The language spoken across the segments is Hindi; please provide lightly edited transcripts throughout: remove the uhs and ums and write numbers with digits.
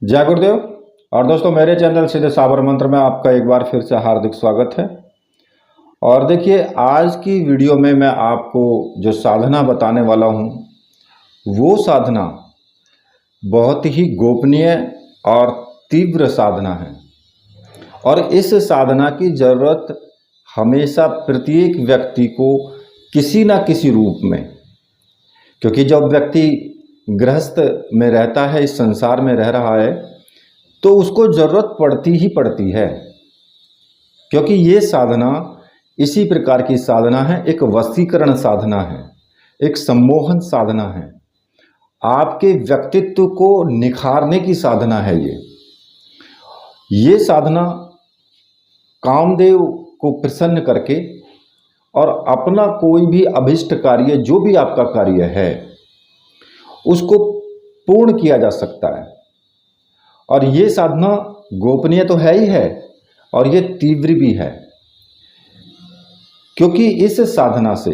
जय गुरुदेव। और दोस्तों, मेरे चैनल सीधे साबर मंत्र में आपका एक बार फिर से हार्दिक स्वागत है। और देखिए, आज की वीडियो में मैं आपको जो साधना बताने वाला हूँ वो साधना बहुत ही गोपनीय और तीव्र साधना है। और इस साधना की ज़रूरत हमेशा प्रत्येक व्यक्ति को किसी न किसी रूप में, क्योंकि जब व्यक्ति गृहस्थ में रहता है, इस संसार में रह रहा है, तो उसको ज़रूरत पड़ती ही पड़ती है। क्योंकि ये साधना इसी प्रकार की साधना है, एक वशीकरण साधना है, एक सम्मोहन साधना है, आपके व्यक्तित्व को निखारने की साधना है। ये साधना कामदेव को प्रसन्न करके और अपना कोई भी अभिष्ट कार्य, जो भी आपका कार्य है, उसको पूर्ण किया जा सकता है। और ये साधना गोपनीय तो है ही है और ये तीव्र भी है, क्योंकि इस साधना से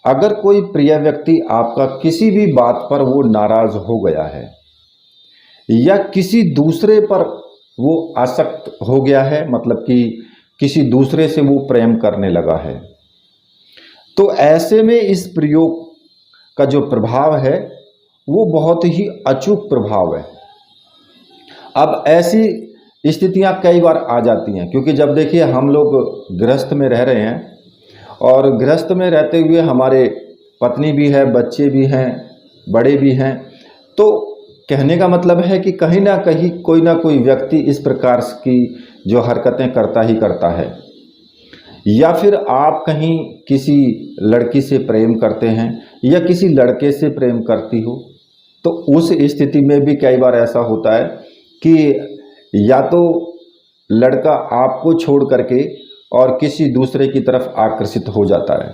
अगर कोई प्रिय व्यक्ति आपका किसी भी बात पर वो नाराज हो गया है या किसी दूसरे पर वो आसक्त हो गया है, मतलब कि किसी दूसरे से वो प्रेम करने लगा है, तो ऐसे में इस प्रयोग का जो प्रभाव है वो बहुत ही अचूक प्रभाव है। अब ऐसी स्थितियां कई बार आ जाती हैं, क्योंकि जब देखिए हम लोग गृहस्थ में रह रहे हैं और गृहस्थ में रहते हुए हमारे पत्नी भी है, बच्चे भी हैं, बड़े भी हैं, तो कहने का मतलब है कि कहीं ना कहीं कोई ना कोई व्यक्ति इस प्रकार की जो हरकतें करता ही करता है। या फिर आप कहीं किसी लड़की से प्रेम करते हैं या किसी लड़के से प्रेम करती हो, तो उस स्थिति में भी कई बार ऐसा होता है कि या तो लड़का आपको छोड़ करके और किसी दूसरे की तरफ आकर्षित हो जाता है,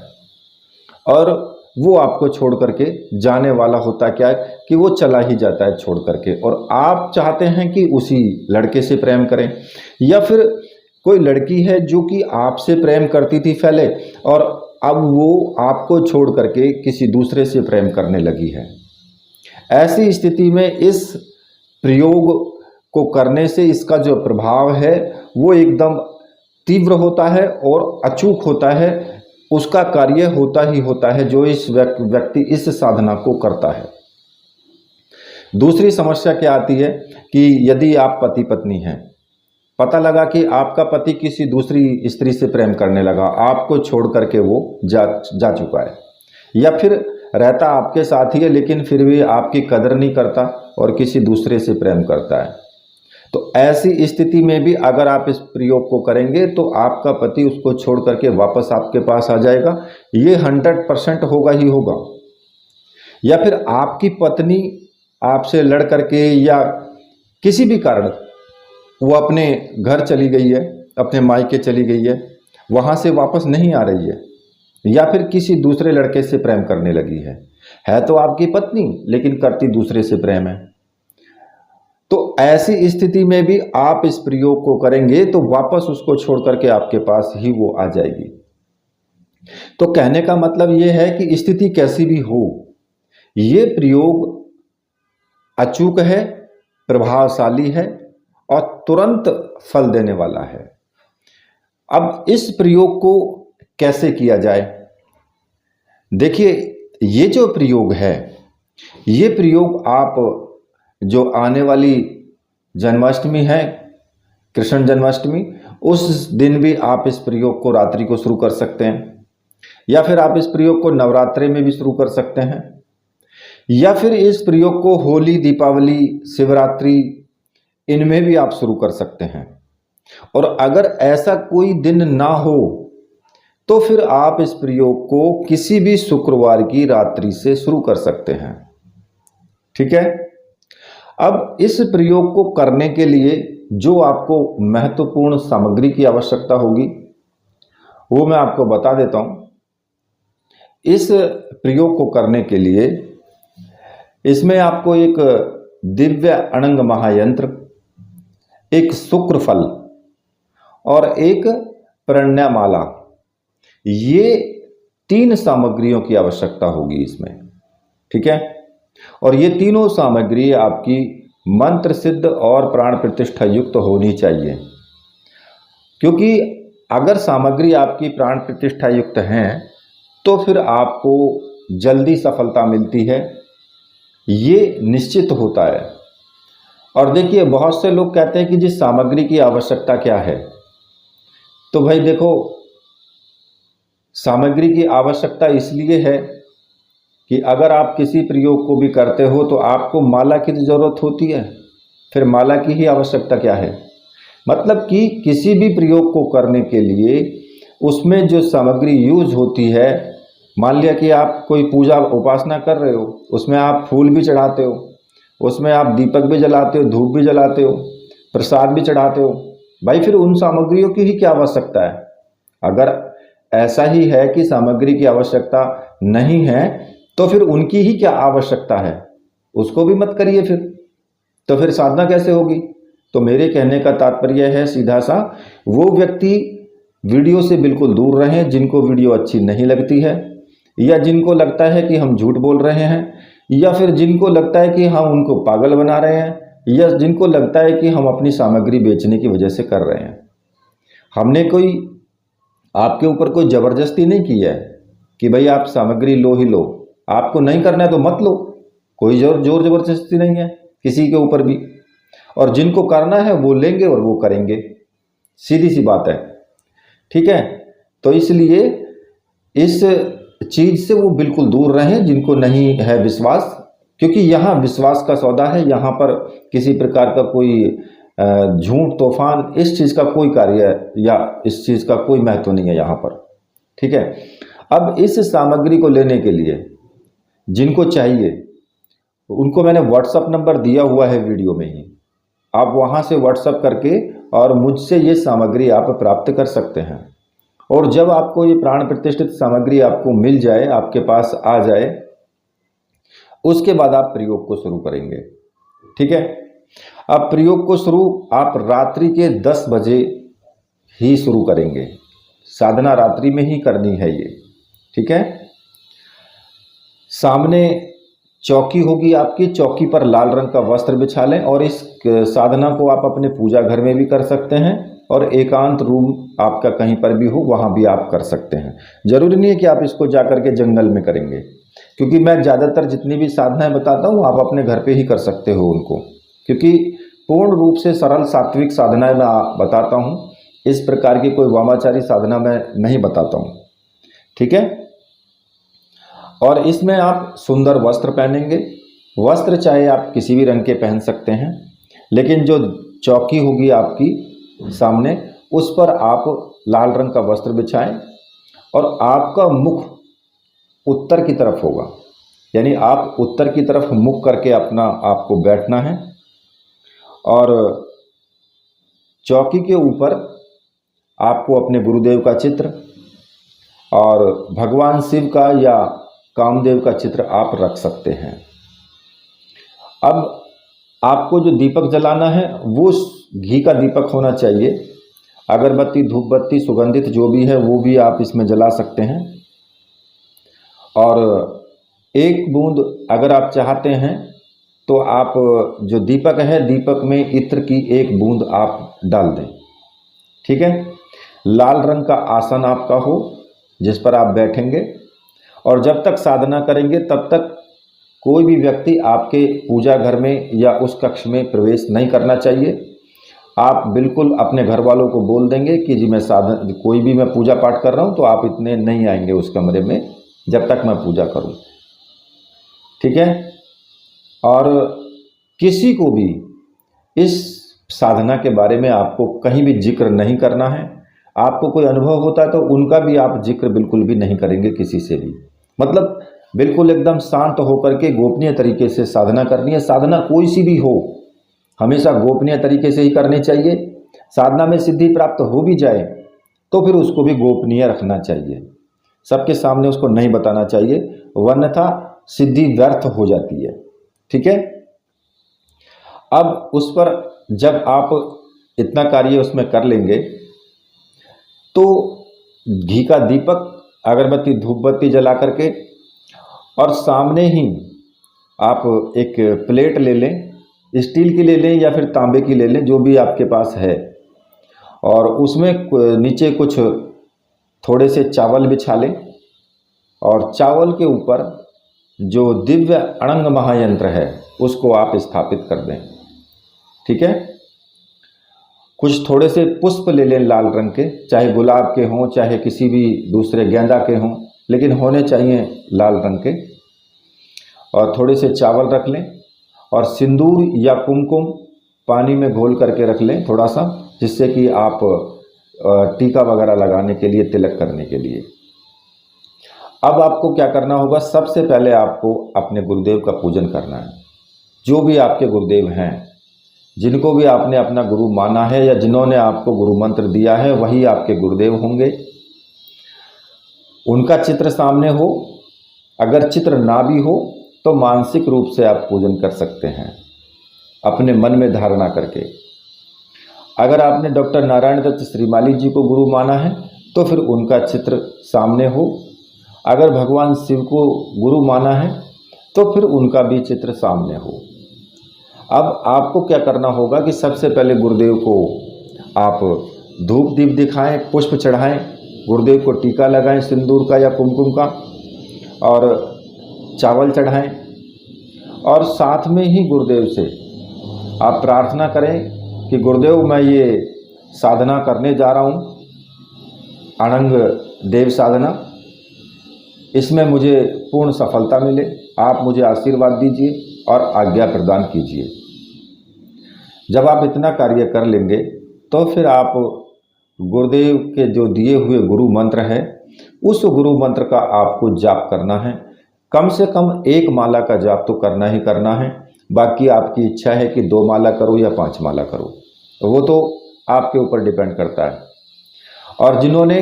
और वो आपको छोड़ करके जाने वाला होता क्या है कि वो चला ही जाता है छोड़ करके, और आप चाहते हैं कि उसी लड़के से प्रेम करें। या फिर कोई लड़की है जो कि आपसे प्रेम करती थी पहले और अब वो आपको छोड़ करके किसी दूसरे से प्रेम करने लगी है। ऐसी स्थिति में इस प्रयोग को करने से इसका जो प्रभाव है वो एकदम तीव्र होता है और अचूक होता है, उसका कार्य होता ही होता है जो इस व्यक्ति इस साधना को करता है। दूसरी समस्या क्या आती है कि यदि आप पति पत्नी हैं, पता लगा कि आपका पति किसी दूसरी स्त्री से प्रेम करने लगा, आपको छोड़ करके वो जा चुका है, या फिर रहता आपके साथ ही है लेकिन फिर भी आपकी कदर नहीं करता और किसी दूसरे से प्रेम करता है, तो ऐसी स्थिति में भी अगर आप इस प्रयोग को करेंगे तो आपका पति उसको छोड़ करके वापस आपके पास आ जाएगा। ये 100% होगा ही होगा। या फिर आपकी पत्नी आपसे लड़ करके या किसी भी कारण वो अपने घर चली गई है, अपने मायके चली गई है, वहाँ से वापस नहीं आ रही है, या फिर किसी दूसरे लड़के से प्रेम करने लगी है तो आपकी पत्नी लेकिन करती दूसरे से प्रेम है, तो ऐसी स्थिति में भी आप इस प्रयोग को करेंगे तो वापस उसको छोड़ करके आपके पास ही वो आ जाएगी। तो कहने का मतलब ये है कि स्थिति कैसी भी हो, ये प्रयोग अचूक है, प्रभावशाली है और तुरंत फल देने वाला है। अब इस प्रयोग को कैसे किया जाए? देखिए, ये जो प्रयोग है, ये प्रयोग आप जो आने वाली जन्माष्टमी है, कृष्ण जन्माष्टमी, उस दिन भी आप इस प्रयोग को रात्रि को शुरू कर सकते हैं, या फिर आप इस प्रयोग को नवरात्रि में भी शुरू कर सकते हैं, या फिर इस प्रयोग को होली, दीपावली, शिवरात्रि, इनमें भी आप शुरू कर सकते हैं। और अगर ऐसा कोई दिन ना हो तो फिर आप इस प्रयोग को किसी भी शुक्रवार की रात्रि से शुरू कर सकते हैं। ठीक है। अब इस प्रयोग को करने के लिए जो आपको महत्वपूर्ण सामग्री की आवश्यकता होगी वो मैं आपको बता देता हूं। इस प्रयोग को करने के लिए इसमें आपको एक दिव्य अनंग महायंत्र, एक शुक्र फल और एक प्रणयमाला, ये 3 सामग्रियों की आवश्यकता होगी इसमें। ठीक है। और ये तीनों सामग्री आपकी मंत्र सिद्ध और प्राण प्रतिष्ठा युक्त होनी चाहिए। क्योंकि अगर सामग्री आपकी प्राण प्रतिष्ठा युक्त हैं तो फिर आपको जल्दी सफलता मिलती है, ये निश्चित होता है। और देखिए, बहुत से लोग कहते हैं कि जिस सामग्री की आवश्यकता क्या है, तो भाई देखो, सामग्री की आवश्यकता इसलिए है कि अगर आप किसी प्रयोग को भी करते हो तो आपको माला की ज़रूरत होती है, फिर माला की ही आवश्यकता क्या है। मतलब कि किसी भी प्रयोग को करने के लिए उसमें जो सामग्री यूज होती है, मान लिया कि आप कोई पूजा उपासना कर रहे हो, उसमें आप फूल भी चढ़ाते हो, उसमें आप दीपक भी जलाते हो, धूप भी जलाते हो, प्रसाद भी चढ़ाते हो, भाई फिर उन सामग्रियों की ही क्या आवश्यकता है। अगर ऐसा ही है कि सामग्री की आवश्यकता नहीं है तो फिर उनकी ही क्या आवश्यकता है, उसको भी मत करिए फिर, तो फिर साधना कैसे होगी। तो मेरे कहने का तात्पर्य है सीधा सा, वो व्यक्ति वीडियो से बिल्कुल दूर रहें जिनको वीडियो अच्छी नहीं लगती है, या जिनको लगता है कि हम झूठ बोल रहे हैं, या फिर जिनको लगता है कि हम उनको पागल बना रहे हैं, या जिनको लगता है कि हम अपनी सामग्री बेचने की वजह से कर रहे हैं। हमने कोई आपके ऊपर कोई ज़बरदस्ती नहीं की है कि भाई आप सामग्री लो ही लो, आपको नहीं करना है तो मत लो, कोई जोर ज़बरदस्ती नहीं है किसी के ऊपर भी। और जिनको करना है वो लेंगे और वो करेंगे, सीधी सी बात है, ठीक है। तो इसलिए इस चीज़ से वो बिल्कुल दूर रहें जिनको नहीं है विश्वास, क्योंकि यहाँ विश्वास का सौदा है, यहाँ पर किसी प्रकार का कोई झूठ तूफान इस चीज़ का कोई कार्य या इस चीज़ का कोई महत्व नहीं है यहाँ पर, ठीक है। अब इस सामग्री को लेने के लिए जिनको चाहिए उनको मैंने व्हाट्सअप नंबर दिया हुआ है वीडियो में ही, आप वहाँ से व्हाट्सअप करके और मुझसे ये सामग्री आप प्राप्त कर सकते हैं। और जब आपको ये प्राण प्रतिष्ठित सामग्री आपको मिल जाए, आपके पास आ जाए, उसके बाद आप प्रयोग को शुरू करेंगे, ठीक है। अब प्रयोग को शुरू आप रात्रि के 10 बजे ही शुरू करेंगे, साधना रात्रि में ही करनी है ये, ठीक है। सामने चौकी होगी आपकी, चौकी पर लाल रंग का वस्त्र बिछा लें, और इस साधना को आप अपने पूजा घर में भी कर सकते हैं और एकांत रूम आपका कहीं पर भी हो वहाँ भी आप कर सकते हैं। जरूरी नहीं है कि आप इसको जा कर के जंगल में करेंगे, क्योंकि मैं ज़्यादातर जितनी भी साधनाएं बताता हूँ आप अपने घर पे ही कर सकते हो उनको, क्योंकि पूर्ण रूप से सरल सात्विक साधनाएं मैं बताता हूँ, इस प्रकार की कोई वामाचारी साधना मैं नहीं बताता हूँ, ठीक है। और इसमें आप सुंदर वस्त्र पहनेंगे, वस्त्र चाहे आप किसी भी रंग के पहन सकते हैं, लेकिन जो चौकी होगी आपकी सामने उस पर आप लाल रंग का वस्त्र बिछाएं और आपका मुख उत्तर की तरफ होगा, यानी आप उत्तर की तरफ मुख करके अपना आपको बैठना है। और चौकी के ऊपर आपको अपने गुरुदेव का चित्र और भगवान शिव का या कामदेव का चित्र आप रख सकते हैं। अब आपको जो दीपक जलाना है वो घी का दीपक होना चाहिए, अगरबत्ती धूप बत्ती सुगंधित जो भी है वो भी आप इसमें जला सकते हैं। और एक बूंद अगर आप चाहते हैं तो आप जो दीपक है दीपक में इत्र की एक बूंद आप डाल दें, ठीक है। लाल रंग का आसन आपका हो जिस पर आप बैठेंगे, और जब तक साधना करेंगे तब तक कोई भी व्यक्ति आपके पूजा घर में या उस कक्ष में प्रवेश नहीं करना चाहिए। आप बिल्कुल अपने घर वालों को बोल देंगे कि जी मैं कोई भी मैं पूजा पाठ कर रहा हूँ, तो आप इतने नहीं आएंगे उस कमरे में जब तक मैं पूजा करूँ, ठीक है। और किसी को भी इस साधना के बारे में आपको कहीं भी जिक्र नहीं करना है। आपको कोई अनुभव होता है तो उनका भी आप जिक्र बिल्कुल भी नहीं करेंगे किसी से भी, मतलब बिल्कुल एकदम शांत होकर के गोपनीय तरीके से साधना करनी है। साधना कोई सी भी हो हमेशा गोपनीय तरीके से ही करनी चाहिए। साधना में सिद्धि प्राप्त हो भी जाए तो फिर उसको भी गोपनीय रखना चाहिए, सबके सामने उसको नहीं बताना चाहिए, वरन्यथा सिद्धि व्यर्थ हो जाती है, ठीक है। अब उस पर जब आप इतना कार्य उसमें कर लेंगे तो घी का दीपक अगरबत्ती धूप बत्ती जला करके, और सामने ही आप एक प्लेट ले लें स्टील की ले लें या फिर तांबे की ले लें, जो भी आपके पास है, और उसमें नीचे कुछ थोड़े से चावल बिछा लें और चावल के ऊपर जो दिव्य अणंग महायंत्र है उसको आप स्थापित कर दें। ठीक है। कुछ थोड़े से पुष्प ले लें लाल रंग के, चाहे गुलाब के हों चाहे किसी भी दूसरे गेंदा के हों, लेकिन होने चाहिए लाल रंग के। और थोड़े से चावल रख लें और सिंदूर या कुमकुम पानी में घोल करके रख लें थोड़ा सा, जिससे कि आप टीका वगैरह लगाने के लिए, तिलक करने के लिए। अब आपको क्या करना होगा, सबसे पहले आपको अपने गुरुदेव का पूजन करना है। जो भी आपके गुरुदेव हैं, जिनको भी आपने अपना गुरु माना है या जिन्होंने आपको गुरु मंत्र दिया है, वही आपके गुरुदेव होंगे। उनका चित्र सामने हो, अगर चित्र ना भी हो तो मानसिक रूप से आप पूजन कर सकते हैं अपने मन में धारणा करके। अगर आपने डॉक्टर नारायण दत्त श्रीमाली जी को गुरु माना है तो फिर उनका चित्र सामने हो। अगर भगवान शिव को गुरु माना है तो फिर उनका भी चित्र सामने हो। अब आपको क्या करना होगा कि सबसे पहले गुरुदेव को आप धूप दीप दिखाएं, पुष्प चढ़ाएं, गुरुदेव को टीका लगाएं सिंदूर का या कुमकुम का, और चावल चढ़ाएं, और साथ में ही गुरुदेव से आप प्रार्थना करें कि गुरुदेव मैं ये साधना करने जा रहा हूँ, अणंग देव साधना, इसमें मुझे पूर्ण सफलता मिले, आप मुझे आशीर्वाद दीजिए और आज्ञा प्रदान कीजिए। जब आप इतना कार्य कर लेंगे तो फिर आप गुरुदेव के जो दिए हुए गुरु मंत्र है, उस गुरु मंत्र का आपको जाप करना है। कम से कम 1 माला का जाप तो करना ही करना है। बाकी आपकी इच्छा है कि 2 माला करो या 5 माला करो, वो तो आपके ऊपर डिपेंड करता है। और जिन्होंने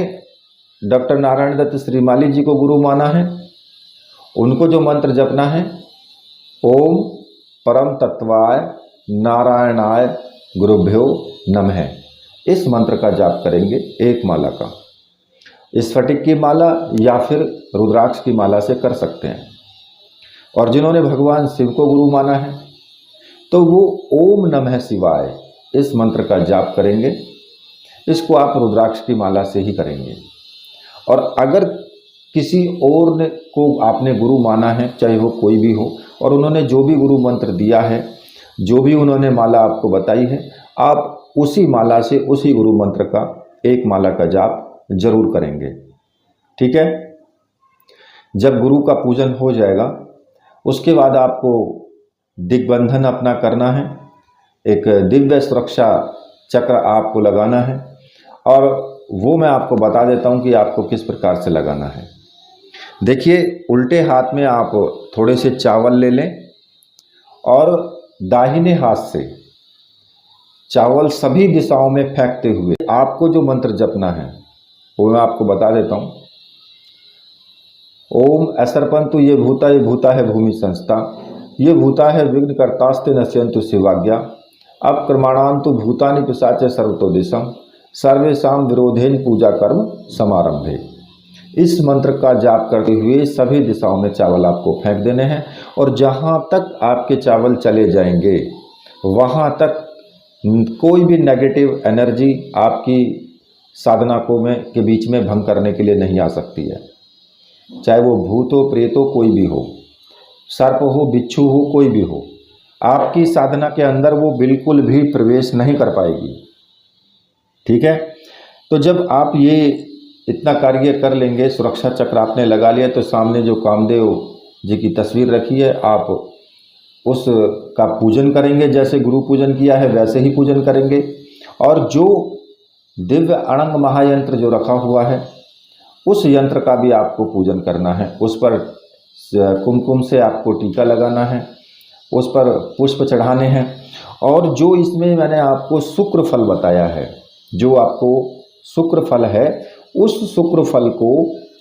डॉक्टर नारायण दत्त श्रीमाली जी को गुरु माना है, उनको जो मंत्र जपना है, ओम परम तत्वाय नारायणाय गुरुभ्यो नमः, इस मंत्र का जाप करेंगे 1 माला का। स्फटिक की माला या फिर रुद्राक्ष की माला से कर सकते हैं। और जिन्होंने भगवान शिव को गुरु माना है तो वो ओम नमः शिवाय इस मंत्र का जाप करेंगे। इसको आप रुद्राक्ष की माला से ही करेंगे। और अगर किसी और ने को आपने गुरु माना है, चाहे वो कोई भी हो, और उन्होंने जो भी गुरु मंत्र दिया है, जो भी उन्होंने माला आपको बताई है, आप उसी माला से, उसी गुरु मंत्र का 1 माला का जाप जरूर करेंगे। ठीक है। जब गुरु का पूजन हो जाएगा उसके बाद आपको दिग्बंधन अपना करना है, एक दिव्य सुरक्षा चक्र आपको लगाना है, और वो मैं आपको बता देता हूँ कि आपको किस प्रकार से लगाना है। देखिए, उल्टे हाथ में आप थोड़े से चावल ले लें और दाहिने हाथ से चावल सभी दिशाओं में फेंकते हुए आपको जो मंत्र जपना है वो मैं आपको बता देता हूँ। ओम असर्पंतु ये भूता है भूमि संस्था, ये भूता है विघ्न कर्तास्ते नश्यंतु शिवाज्ञा, अब क्रमाणांतु भूतानि पिशाच सर्वतो दिशम, सर्वेशाम विरोधेन पूजा कर्म समारंभे। इस मंत्र का जाप करते हुए सभी दिशाओं में चावल आपको फेंक देने हैं, और जहाँ तक आपके चावल चले जाएंगे वहाँ तक कोई भी नेगेटिव एनर्जी आपकी साधना के बीच में भंग करने के लिए नहीं आ सकती है। चाहे वो भूत हो, प्रेत हो, कोई भी हो, सर्प हो, बिच्छू हो, कोई भी हो, आपकी साधना के अंदर वो बिल्कुल भी प्रवेश नहीं कर पाएगी। ठीक है। तो जब आप ये इतना कार्य कर लेंगे, सुरक्षा चक्र आपने लगा लिया, तो सामने जो कामदेव जी की तस्वीर रखी है, आप उस का पूजन करेंगे। जैसे गुरु पूजन किया है वैसे ही पूजन करेंगे। और जो दिव्य अणंग महायंत्र जो रखा हुआ है, उस यंत्र का भी आपको पूजन करना है। उस पर कुमकुम से आपको टीका लगाना है, उस पर पुष्प चढ़ाने हैं। और जो इसमें मैंने आपको शुक्र फल बताया है, जो आपको शुक्र फल है, उस शुक्र फल को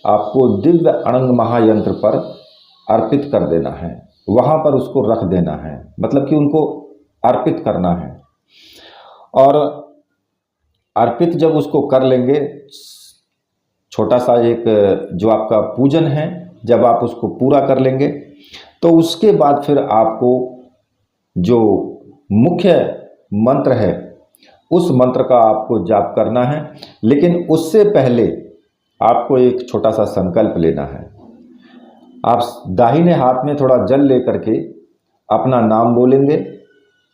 आपको दिव्य अणंग महायंत्र पर अर्पित कर देना है, वहाँ पर उसको रख देना है, मतलब कि उनको अर्पित करना है। और अर्पित जब उसको कर लेंगे, छोटा सा एक जो आपका पूजन है, जब आप उसको पूरा कर लेंगे तो उसके बाद फिर आपको जो मुख्य मंत्र है उस मंत्र का आपको जाप करना है। लेकिन उससे पहले आपको एक छोटा सा संकल्प लेना है। आप दाहिने हाथ में थोड़ा जल लेकर के अपना नाम बोलेंगे,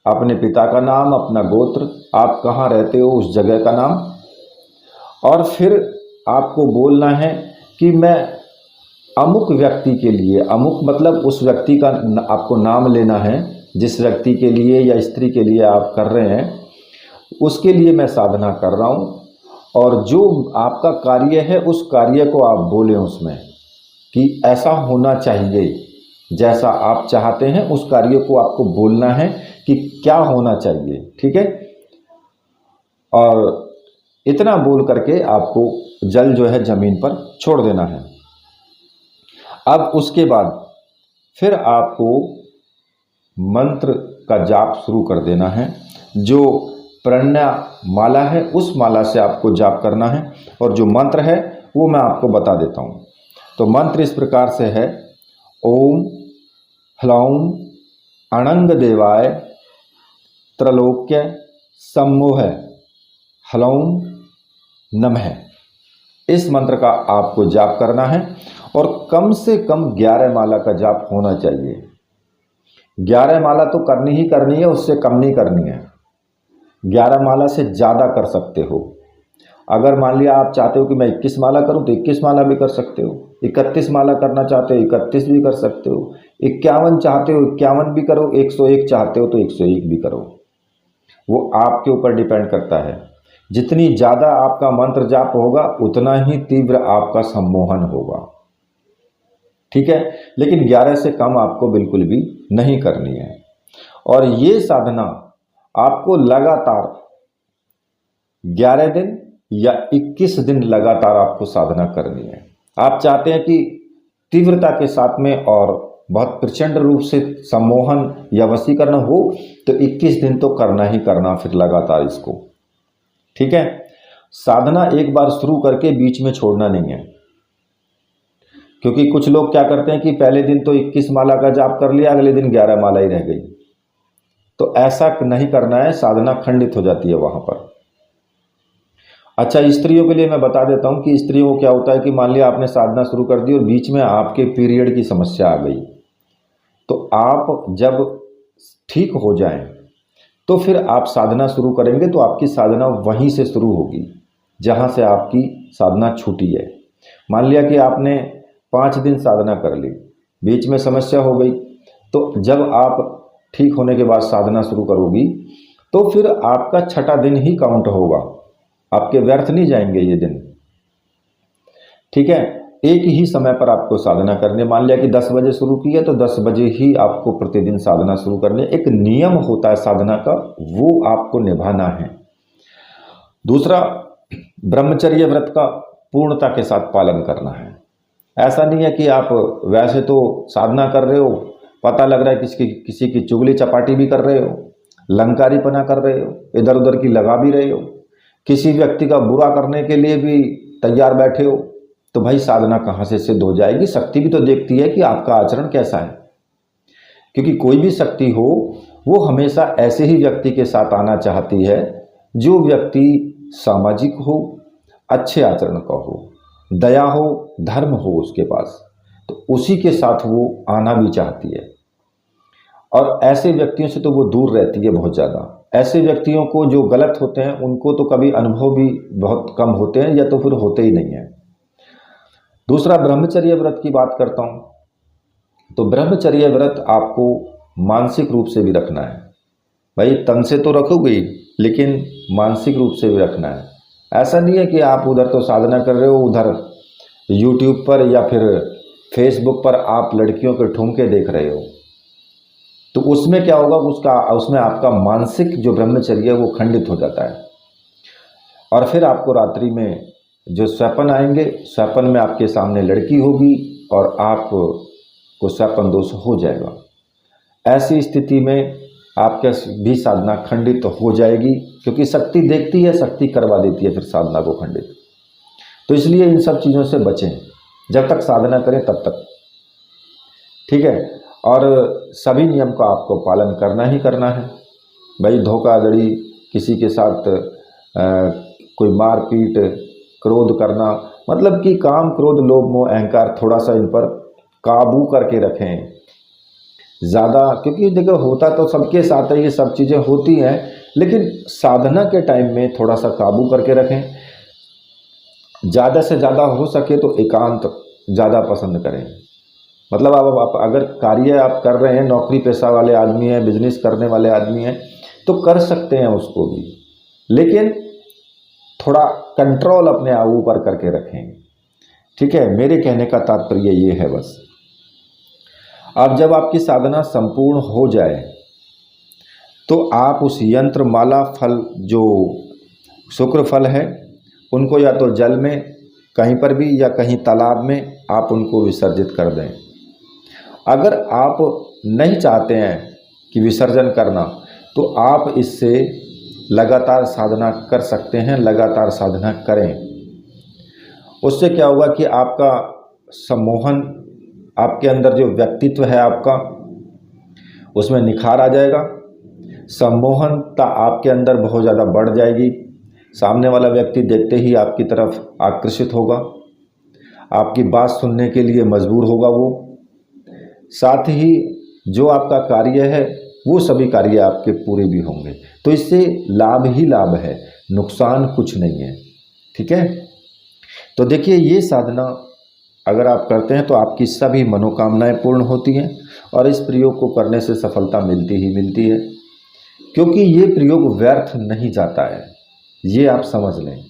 अपने पिता का नाम, अपना गोत्र, आप कहाँ रहते हो उस जगह का नाम, और फिर आपको बोलना है कि मैं अमुक व्यक्ति के लिए, अमुक मतलब उस व्यक्ति का आपको नाम लेना है जिस व्यक्ति के लिए या स्त्री के लिए आप कर रहे हैं, उसके लिए मैं साधना कर रहा हूँ। और जो आपका कार्य है उस कार्य को आप बोलें उसमें कि ऐसा होना चाहिए, जैसा आप चाहते हैं उस कार्य को आपको बोलना है कि क्या होना चाहिए। ठीक है, और इतना बोल करके आपको जल जो है जमीन पर छोड़ देना है। अब उसके बाद फिर आपको मंत्र का जाप शुरू कर देना है। जो प्रणा माला है उस माला से आपको जाप करना है, और जो मंत्र है वो मैं आपको बता देता हूँ। तो मंत्र इस प्रकार से है, ओम ह्लौम अणंग देवाय त्रलोक्य सम्मोह ह्लौम नमः। इस मंत्र का आपको जाप करना है, और कम से कम 11 माला का जाप होना चाहिए। 11 माला तो करनी ही करनी है, उससे कम नहीं करनी है। 11 माला से ज़्यादा कर सकते हो। अगर मान लिया आप चाहते हो कि मैं 21 माला करूं तो 21 माला भी कर सकते हो, 31 माला करना चाहते हो 31 भी कर सकते हो, 51 चाहते हो 51 भी करो, 101 चाहते हो तो 101 भी करो। वो आपके ऊपर डिपेंड करता है। जितनी ज़्यादा आपका मंत्र जाप होगा उतना ही तीव्र आपका सम्मोहन होगा। ठीक है, लेकिन 11 से कम आपको बिल्कुल भी नहीं करनी है। और ये साधना आपको लगातार 11 दिन या 21 दिन लगातार आपको साधना करनी है। आप चाहते हैं कि तीव्रता के साथ में और बहुत प्रचंड रूप से सम्मोहन या वशीकरण हो तो 21 दिन तो करना ही करना फिर लगातार इसको। ठीक है, साधना एक बार शुरू करके बीच में छोड़ना नहीं है, क्योंकि कुछ लोग क्या करते हैं कि पहले दिन तो 21 माला का जाप कर लिया, अगले दिन 11 माला ही रह गई। तो ऐसा नहीं करना है, साधना खंडित हो जाती है वहां पर। अच्छा, स्त्रियों के लिए मैं बता देता हूं कि स्त्रियों को क्या होता है कि मान लिया आपने साधना शुरू कर दी और बीच में आपके पीरियड की समस्या आ गई, तो आप जब ठीक हो जाएं तो फिर आप साधना शुरू करेंगे तो आपकी साधना वहीं से शुरू होगी जहां से आपकी साधना छूटी है। मान लिया कि आपने 5 दिन साधना कर ली, बीच में समस्या हो गई, तो जब आप ठीक होने के बाद साधना शुरू करोगी तो फिर आपका 6ठा दिन ही काउंट होगा, आपके व्यर्थ नहीं जाएंगे ये दिन। ठीक है, एक ही समय पर आपको साधना करनी है। मान लिया कि 10 बजे शुरू की है तो 10 बजे ही आपको प्रतिदिन साधना शुरू करनी है। एक नियम होता है साधना का, वो आपको निभाना है। दूसरा, ब्रह्मचर्य व्रत का पूर्णता के साथ पालन करना है। ऐसा नहीं है कि आप वैसे तो साधना कर रहे हो, पता लग रहा है किसी की चुगली चपाटी भी कर रहे हो, लंकारीपना कर रहे हो, इधर उधर की लगा भी रहे हो, किसी व्यक्ति का बुरा करने के लिए भी तैयार बैठे हो, तो भाई साधना कहाँ से सिद्ध हो जाएगी। शक्ति भी तो देखती है कि आपका आचरण कैसा है, क्योंकि कोई भी शक्ति हो वो हमेशा ऐसे ही व्यक्ति के साथ आना चाहती है जो व्यक्ति सामाजिक हो, अच्छे आचरण का हो, दया हो, धर्म हो उसके पास, तो उसी के साथ वो आना भी चाहती है। और ऐसे व्यक्तियों से तो वो दूर रहती है बहुत ज़्यादा। ऐसे व्यक्तियों को जो गलत होते हैं उनको तो कभी अनुभव भी बहुत कम होते हैं या तो फिर होते ही नहीं है। दूसरा, ब्रह्मचर्य व्रत की बात करता हूँ, तो ब्रह्मचर्य व्रत आपको मानसिक रूप से भी रखना है। भाई तन से तो रखोगे ही, लेकिन मानसिक रूप से भी रखना है। ऐसा नहीं है कि आप उधर तो साधना कर रहे हो, उधर यूट्यूब पर या फिर फेसबुक पर आप लड़कियों के ठुमके देख रहे हो, तो उसमें क्या होगा, उसमें आपका मानसिक जो ब्रह्मचर्य है वो खंडित हो जाता है। और फिर आपको रात्रि में जो स्वप्न आएंगे, स्वप्न में आपके सामने लड़की होगी और आपको स्वप्न दोष हो जाएगा। ऐसी स्थिति में आपका भी साधना खंडित हो जाएगी, क्योंकि शक्ति देखती है, शक्ति करवा देती है फिर साधना को खंडित। तो इसलिए इन सब चीज़ों से बचें, जब तक साधना करें तब तक। ठीक है, और सभी नियम का आपको पालन करना ही करना है। भाई धोखाधड़ी, किसी के साथ कोई मारपीट, क्रोध करना, मतलब कि काम, क्रोध, लोभ, मोह, अहंकार, थोड़ा सा इन पर काबू करके रखें ज़्यादा। क्योंकि देखो होता तो सबके साथ है, ये सब चीज़ें होती हैं, लेकिन साधना के टाइम में थोड़ा सा काबू करके रखें। ज़्यादा से ज़्यादा हो सके तो एकांत ज़्यादा पसंद करें। मतलब आप अगर कार्य आप कर रहे हैं, नौकरी पेशा वाले आदमी हैं, बिजनेस करने वाले आदमी हैं, तो कर सकते हैं उसको भी, लेकिन थोड़ा कंट्रोल अपने ऊपर करके रखें। ठीक है, मेरे कहने का तात्पर्य ये है बस। अब जब आपकी साधना संपूर्ण हो जाए तो आप उस यंत्र माला फल, जो शुक्र फल है, उनको या तो जल में कहीं पर भी या कहीं तालाब में आप उनको विसर्जित कर दें। अगर आप नहीं चाहते हैं कि विसर्जन करना, तो आप इससे लगातार साधना कर सकते हैं, लगातार साधना करें। उससे क्या होगा कि आपका सम्मोहन, आपके अंदर जो व्यक्तित्व है आपका, उसमें निखार आ जाएगा। सम्मोहनता आपके अंदर बहुत ज़्यादा बढ़ जाएगी। सामने वाला व्यक्ति देखते ही आपकी तरफ आकर्षित होगा, आपकी बात सुनने के लिए मजबूर होगा वो। साथ ही जो आपका कार्य है, वो सभी कार्य आपके पूरे भी होंगे। तो इससे लाभ ही लाभ है, नुकसान कुछ नहीं है। ठीक है, तो देखिए ये साधना अगर आप करते हैं तो आपकी सभी मनोकामनाएं पूर्ण होती हैं, और इस प्रयोग को करने से सफलता मिलती ही मिलती है, क्योंकि ये प्रयोग व्यर्थ नहीं जाता है, ये आप समझ लें,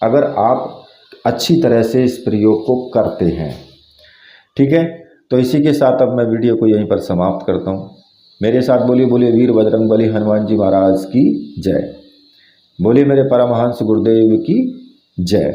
अगर आप अच्छी तरह से इस प्रयोग को करते हैं। ठीक है, तो इसी के साथ अब मैं वीडियो को यहीं पर समाप्त करता हूँ। मेरे साथ बोलिए बोलिए वीर बजरंगबली हनुमान जी महाराज की जय। बोलिए मेरे परमहंस गुरुदेव की जय।